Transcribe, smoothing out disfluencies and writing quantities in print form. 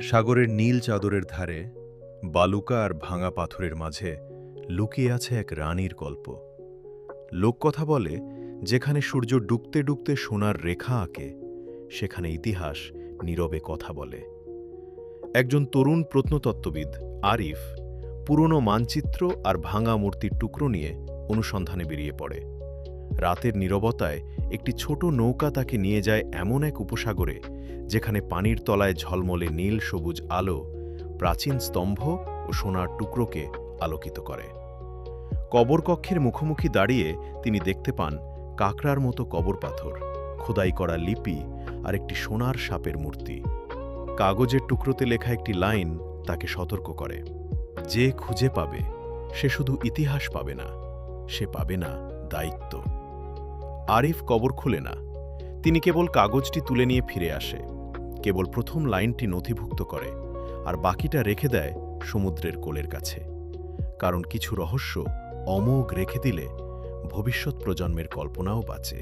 সাগরের নীল চাদরের ধারে বালুকা আর ভাঙা পাথরের মাঝে লুকিয়ে আছে এক রানীর গল্প। লোককথা বলে, যেখানে সূর্য ডুবতে ডুবতে সোনার রেখা আঁকে, সেখানে ইতিহাস নীরবে কথা বলে। একজন তরুণ প্রত্নতত্ত্ববিদ আরিফ পুরনো মানচিত্র আর ভাঙা মূর্তির টুকরো নিয়ে অনুসন্ধানে বেরিয়ে পড়ে। রাতের নীরবতায় একটি ছোট নৌকা তাকে নিয়ে যায় এমন এক উপসাগরে, যেখানে পানির তলায় ঝলমলে নীল সবুজ আলো প্রাচীন স্তম্ভ ও সোনার টুকরোকে আলোকিত করে। কবরকক্ষের মুখোমুখি দাঁড়িয়ে তিনি দেখতে পান কাকড়ার মতো কবর পাথর, খোদাই করা লিপি আর একটি সোনার সাপের মূর্তি। কাগজের টুকরোতে লেখা একটি লাইন তাকে সতর্ক করে, যে খুঁজে পাবে সে শুধু ইতিহাস পাবে না, সে পাবে না দায়িত্ব। আরিফ কবর খুলে না, তিনি কেবল কাগজটি তুলে নিয়ে ফিরে আসে, কেবল প্রথম লাইনটি নথিভুক্ত করে আর বাকিটা রেখে দেয় সমুদ্রের কোলের কাছে। কারণ কিছু রহস্য অমোঘ রেখে দিলে ভবিষ্যৎ প্রজন্মের কল্পনাও বাঁচে।